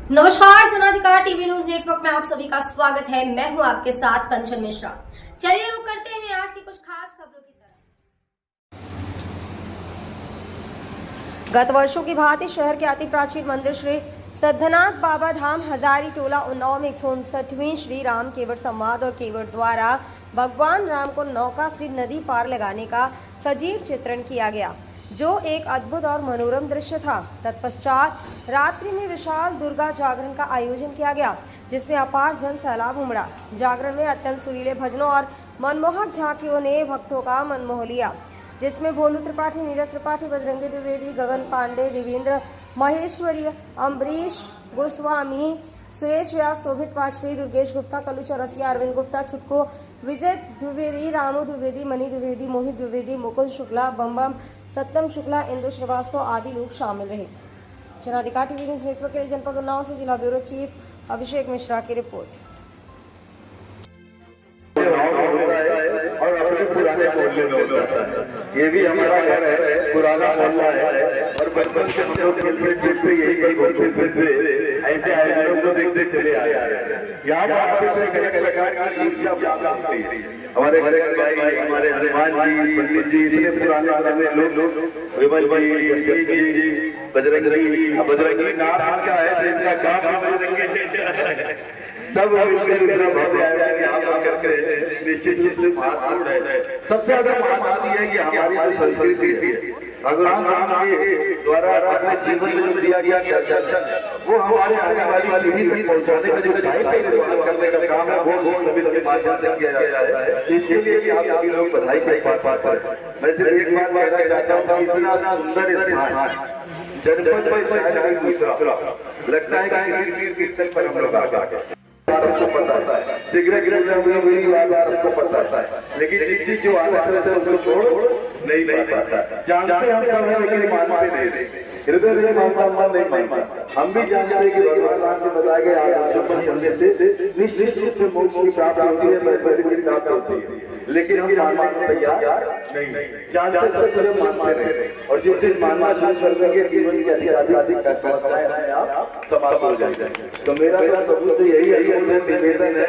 नमस्कार, जनाधिकार TV news network में आप सभी का स्वागत है। मैं हूं आपके साथ कंचन मिश्रा। चलिए रुक करते हैं आज की कुछ खास खबरों की तरफ। गत वर्षों की भांति शहर के अति प्राचीन मंदिर श्री सिद्धनाथ बाबा धाम हजारी टोला उन्नाव में 159वीं श्री राम केवट संवाद और केवट द्वारा भगवान राम को नौका से नदी पार लगाने का सजीव चित्रण किया गया, जो एक अद्भुत और मनोरम दृश्य था। तत्पश्चात रात्रि में विशाल दुर्गा जागरण का आयोजन किया गया, जिसमें अपार जन सैलाब उमड़ा। जागरण में अत्यंत सुरीले भजनों और मनमोहक झांकियों ने भक्तों का मन मोह लिया, जिसमें भोलू त्रिपाठी, नीरज त्रिपाठी, बजरंगी द्विवेदी, गगन पांडे, देवेंद्र महेश्वरी, अम्बरीश गोस्वामी, सुरेश व्यास, शोभित वाजपेयी, दुर्गेश गुप्ता, कल्लू चौरसिया, अरविंद गुप्ता, छुटको, विजय द्विवेदी, रामू द्विवेदी, मणि द्विवेदी, मोहित द्विवेदी, मुकुंद शुक्ला, बम सत्यम शुक्ला, इंदु श्रीवास्तव आदि लोग शामिल रहे। जनाधिकार टीवी न्यूज नेटवर्क के लिए जनपद उन्नाव से जिला ब्यूरो चीफ अभिषेक मिश्रा की रिपोर्ट। और अपने पुराने मोहल्ले में होता है। ये भी हमारा घर है, पुराना मोहल्ला है और बचपन से हम लोग खेलते यही कहीं घूमते फिरते ऐसे आयोजनों को देखते चले आए हैं। यहाँ पर कलाकार की ऊर्जा ज्यादा होती है। हमारे घर भाई, हमारे हनुमान जी, पंडित जी, इतने पुराने लोग बजरंगी नाम क्या है, इनका काम बजरंगी सब निश्चित रूप से महत्वपूर्ण है। सबसे ज्यादा बात यह है कि हमारी जो संस्कृति है, भगवान राम के द्वारा अपने जीवन में जो दिया गया वो हमारे आने वाली पीढ़ी तक पहुंचाने का जो दायित्व करने का काम है वो सभी माध्यम से किया जाता है। इसके लिए आप सभी लोग बधाई के पात्र हैं। मैं सिर्फ एक बात कहना चाहता हूँ, इतना सुंदर स्थान जनपद में दूसरा लगता है कि कीर्तन पर हम लोग आगे आपको पता है, सिगरेट आपको पता है, लेकिन जिसकी जो आदत है उसको छोड़ नहीं पाता। जानते हम सब हैं लेकिन मानते नहीं, हृदय में मानता हम भी जानते हैं कि भगवान राम ने बताया गया चलने से निश्चित रूप से मोक्ष की प्राप्ति होती है, प्राप्त होती है, लेकिन हम मानने तैयार नहीं, जानते मानते नहीं। और जिस चीज मानना शुरू कर देंगे जीवन की अधिक समस्याएं आप समाप्त हो जाएंगे। तो मेरा प्रभु से यही निवेदन है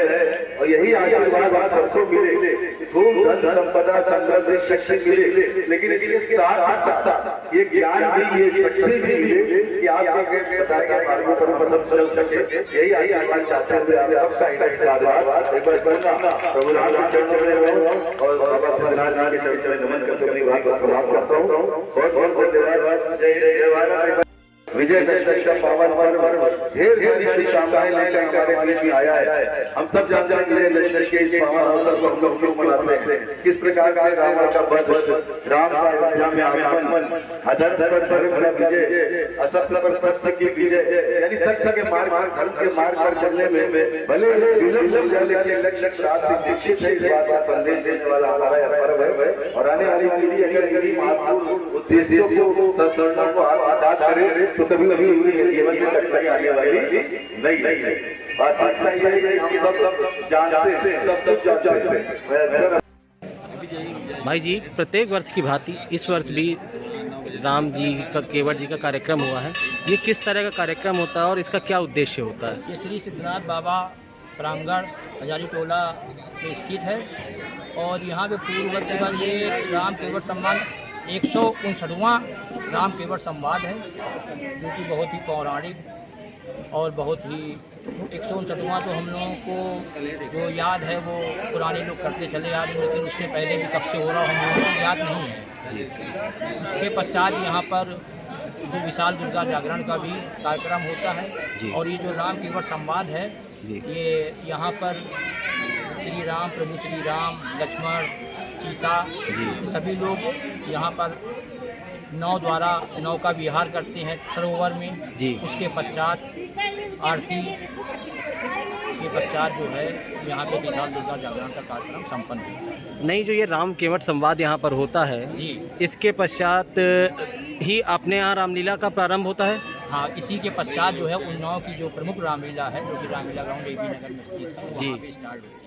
और यही आशीर्वाद आप सबको मिले, खूब धन संपदा संपत्ति शक्ति मिले, लेकिन इसके साथ ये ज्ञान भी, ये शक्ति भी मिले कि आपके बताए मार्गों पर सब चल सके। यही आशीर्वाद चाहते हैं आप सबका आशीर्वाद एक बार प्रभु राम के चरणों में रहो और बाबा सिद्धनाथ के चरणों में नमन करके अपनी बात को समाप्त करता हूँ। बहुत बहुत धन्यवाद। जय भारत। विजय दशमी का पावन पर्व ढेर सारी शुभकामनाएं लेकर हमारे बीच में आया है। हम सब जानते हैं कि विजय दशमी के इस पावन अवसर को हम लोग क्यों मनाते हैं, किस प्रकार का रावण का वध, राम का अयोध्या में आगमन, अधर्म पर विजय, असत्य पर सत्य की विजय, यानी सत्य के मार्ग धर्म के मार्ग पर चलने में भले विलंब हो जाए लेकिन लक्ष्य साथ निश्चित है। इस बात का संदेश देने वाला हमारा पर्व है और आने वाली पीढ़ी अगर इन्हीं महत्वपूर्ण उद्देश्यों को संस्करणों को आजाद करे तो कभी जीवन में कठिनाई आने वाली नहीं। बात हम सब जानते हैं। भाई जी, प्रत्येक वर्ष की भांति इस वर्ष भी राम जी का केवट जी का कार्यक्रम हुआ है। ये किस तरह का कार्यक्रम होता है और इसका क्या उद्देश्य होता है? ये श्री सिद्धनाथ बाबा प्रांगण हजारी टोला में स्थित है और यहाँ पे पूर्व ये राम केवट सम्मान 159वां राम केवट संवाद है, जो कि बहुत ही पौराणिक और बहुत ही 159वां तो हम लोगों को जो याद है वो पुराने लोग करते चले आ रहे हैं, लेकिन उससे पहले भी कब से हो रहा हम लोगों को याद नहीं है। उसके पश्चात यहाँ पर जो विशाल दुर्गा जागरण का भी कार्यक्रम होता है और ये जो राम केवट संवाद है ये यहाँ पर श्री राम, प्रभु श्री राम, लक्ष्मण, सीता, ये सभी लोग यहाँ पर नाव द्वारा नौका विहार करते हैं सरोवर में। उसके पश्चात आरती के पश्चात जो है यहाँ पे विशाल दुर्गा जागरण का कार्यक्रम संपन्न होता है। नहीं, जो ये राम केवट संवाद यहाँ पर होता है जी, इसके पश्चात ही अपने यहाँ रामलीला का प्रारंभ होता है। हाँ, इसी के पश्चात जो है उन्नाव की जो प्रमुख रामलीला है, जो कि रामलीला ग्राउंड AB नगर में स्थित है, वहाँ पे स्टार्ट होती है।